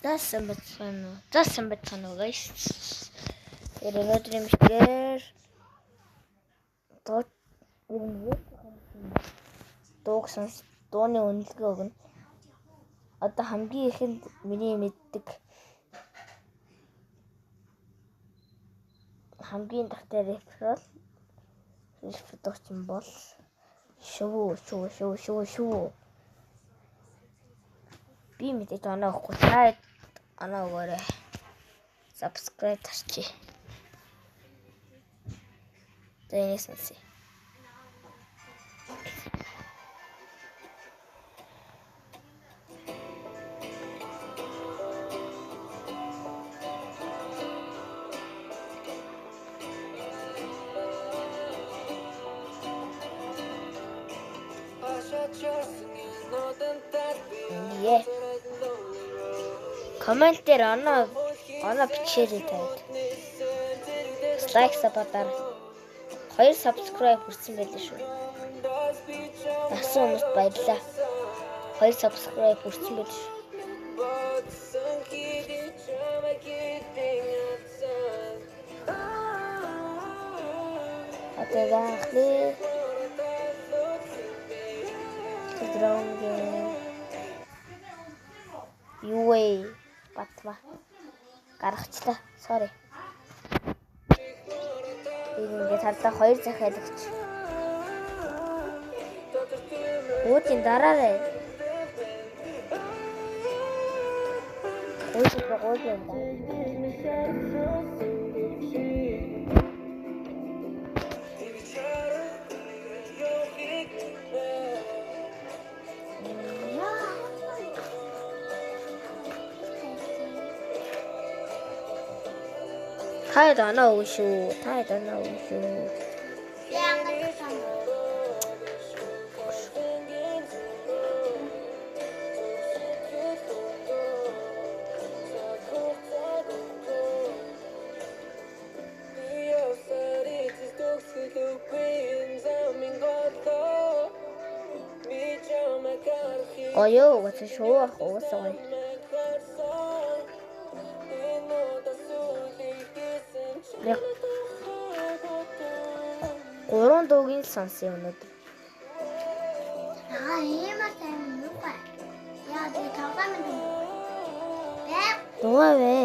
Заасан бацхан уу guys. Өнөөдрийн мэтгэр дууны үнэлгээ өгнө. Одоо хамгийн ихэнд миний мэддэг хамгийн дахтай рэпер продакшн бол шүү. Би мэдээд оноо өгөхгүй. Та оноо өгөөрэй. Subscribe тарчи. Тэнийг сонсъё. Комент дээр оноо бичээрэй таад. Лайк сабатаар 2 subscribe хүрсэн байлээ шүү. Насан хүмүүст баярлалаа. 2 subscribe хүрсэн байлээ шүү. Атагаахли. Юуэй батма гаргачлаа. Sorry. Ингээд хардаа 2 захиалагч. Өөдийн дараарай. Өөдийн. I don't know шүү. Oh, yo, what's a show? Oh, sorry. Гурван дуугийн сонсъё өнөөдөр. Дугавэ.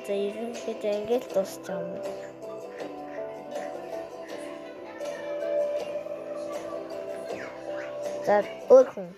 За ерөнхийдөө ингэж дуусч байгаа юм. За өөрхөн.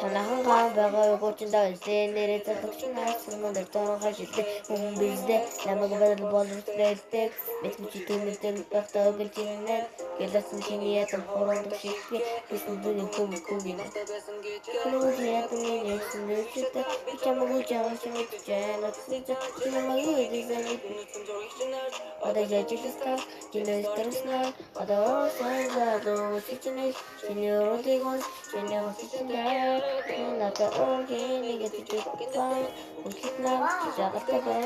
Танахан ган байгаа гочиндаа үлдээ нэрээ задагч наас мөн дөртөөрөө шилдэг хүн биздээ намайг бодол боловсролтой мэдмж түүнтэй багтаа гэлжинэ Яласан чиний ядам хоорондох шигтгэ бисэн дүний хөвгүйн. Чиний ядам нэрсэн нэрчтэй чамаагүй жаач мэдчихээн чамаагүй дизайн одоо яжигста чиний стреснаа одоо сайнзаа чиний родигон чиний хосчиндаа надад огин нэгтэй бай үхитна жагтабэ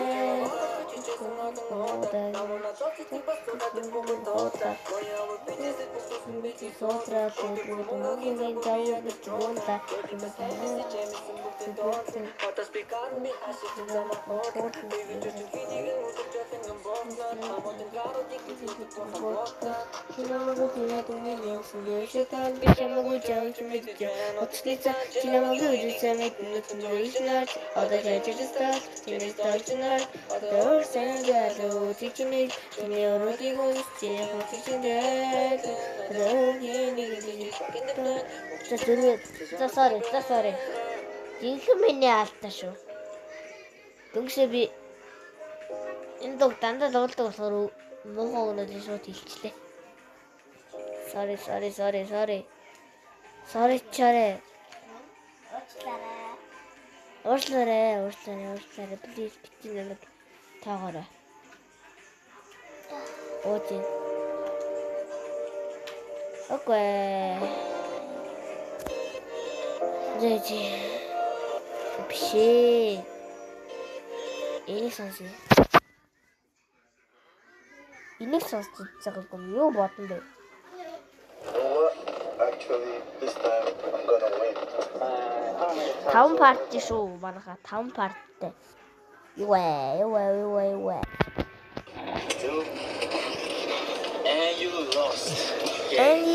Сотра төгөөгийн заавар битгуунта sorry. Жинхэнэ миний алдаа шүү. Дөнгөсөө би энэ дог дандаа дуулдаг болохоор муухай өнөдөө шууд хэлчихлээ. Sorry. Sorry чарэ. Уучлаарай. Please битгий намайг таагаарай. Окей. Зэжи. Бишээ. Энийг сонсъё. Энийг сонсч байгаагүй юу бодсон бэ? Actually, this time I'm gonna win. 5 парти шүү. Манайха 5 парттай. Юу. And you lost. And you